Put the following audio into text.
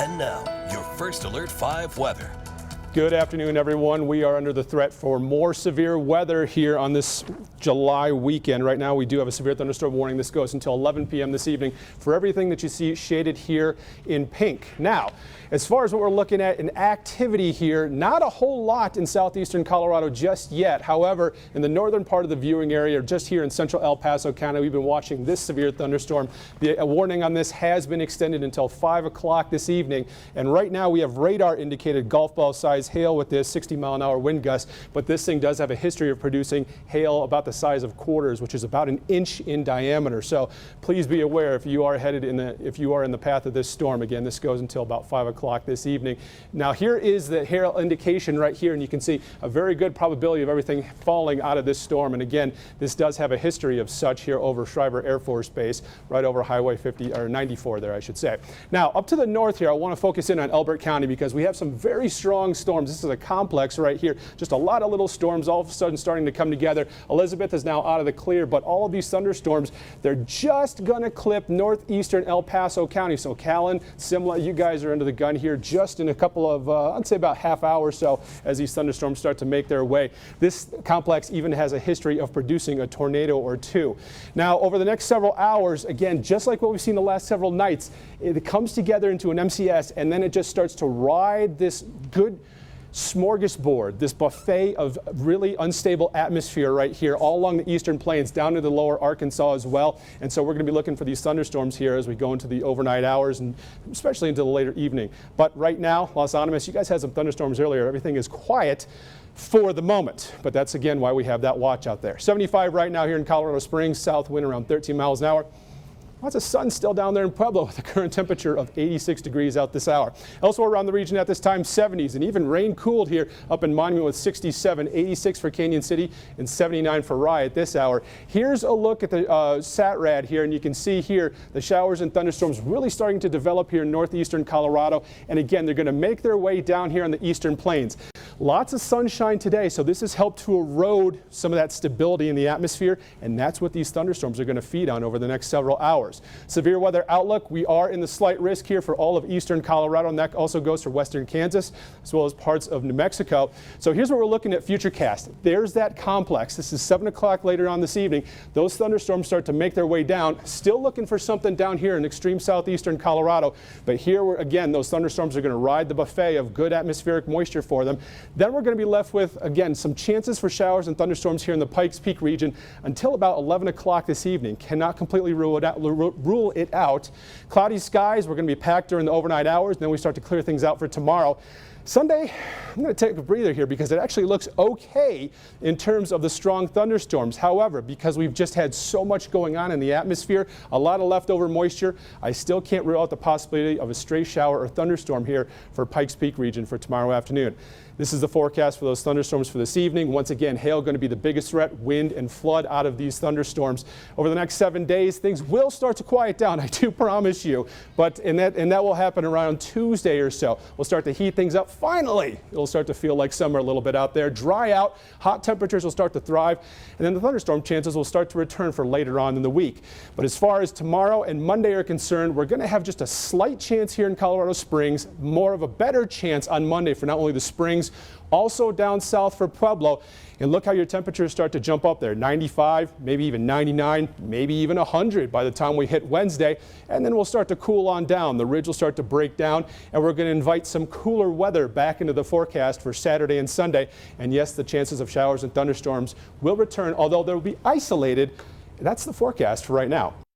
And now, your First Alert 5 weather. Good afternoon, everyone. We are under the threat for more severe weather here on this July weekend. Right now, we do have a severe thunderstorm warning. This goes until 11 p.m. this evening for everything that you see shaded here in pink. Now, as far as what we're looking at in activity here, not a whole lot in southeastern Colorado just yet. However, in the northern part of the viewing area, just here in central El Paso County, we've been watching this severe thunderstorm. The warning on this has been extended until 5 o'clock this evening. And right now, we have radar indicated golf ball size hail with this 60-mile-an-hour wind gust, but this thing does have a history of producing hail about the size of quarters, which is about an inch in diameter. So please be aware if you are in the path of this storm. Again, this goes until about 5 o'clock this evening. Now here is the hail indication right here, and you can see a very good probability of everything falling out of this storm. And again, this does have a history of such here over Shriver Air Force Base, right over Highway 50 or 94 there, I should say. Now up to the north here, I want to focus in on Elbert County because we have some very strong storms. This is a complex right here. Just a lot of little storms all of a sudden starting to come together. Elizabeth is now out of the clear, but all of these thunderstorms, they're just going to clip northeastern El Paso County. So Callan, Simla, you guys are under the gun here just in a couple of, I'd say about half hour or so as these thunderstorms start to make their way. This complex even has a history of producing a tornado or two. Now, over the next several hours, again, just like what we've seen the last several nights, it comes together into an MCS and then it just starts to ride this good smorgasbord, this buffet of really unstable atmosphere right here all along the eastern plains down to the lower Arkansas as well. And so we're going to be looking for these thunderstorms here as we go into the overnight hours and especially into the later evening. But right now, Los Animas, you guys had some thunderstorms earlier. Everything is quiet for the moment, but that's again why we have that watch out there. 75 right now here in Colorado Springs, south wind around 13 miles an hour. Lots of sun still down there in Pueblo with a current temperature of 86 degrees out this hour. Elsewhere around the region at this time, 70s, and even rain cooled here up in Monument with 67, 86 for Canyon City, and 79 for Rye at this hour. Here's a look at the SATRAD here, and you can see here the showers and thunderstorms really starting to develop here in northeastern Colorado. And again, they're going to make their way down here on the eastern plains. Lots of sunshine today, so this has helped to erode some of that stability in the atmosphere, and that's what these thunderstorms are going to feed on over the next several hours. Severe weather outlook, we are in the slight risk here for all of eastern Colorado, and that also goes for western Kansas as well as parts of New Mexico. So here's what we're looking at Futurecast. There's that complex. This is 7 o'clock later on this evening. Those thunderstorms start to make their way down. Still looking for something down here in extreme southeastern Colorado, but here we're, again, those thunderstorms are going to ride the buffet of good atmospheric moisture for them. Then we're going to be left with, again, some chances for showers and thunderstorms here in the Pikes Peak region until about 11 o'clock this evening. Cannot completely rule it out. Cloudy skies, we're going to be packed during the overnight hours, and then we start to clear things out for tomorrow. Sunday, I'm going to take a breather here because it actually looks okay in terms of the strong thunderstorms. However, because we've just had so much going on in the atmosphere, a lot of leftover moisture, I still can't rule out the possibility of a stray shower or thunderstorm here for Pikes Peak region for tomorrow afternoon. This is the forecast for those thunderstorms for this evening. Once again, hail going to be the biggest threat, wind and flood out of these thunderstorms. Over the next 7 days, things will start to quiet down, I do promise you. But and that will happen around Tuesday or so. We'll start to heat things up. Finally, it'll start to feel like summer a little bit out there. Dry out, hot temperatures will start to thrive, and then the thunderstorm chances will start to return for later on in the week. But as far as tomorrow and Monday are concerned, we're going to have just a slight chance here in Colorado Springs, more of a better chance on Monday for not only the Springs, also down south for Pueblo. And look how your temperatures start to jump up there. 95, maybe even 99, maybe even 100 by the time we hit Wednesday. And then we'll start to cool on down. The ridge will start to break down, and we're going to invite some cooler weather back into the forecast for Saturday and Sunday. And yes, the chances of showers and thunderstorms will return, although they'll be isolated. That's the forecast for right now.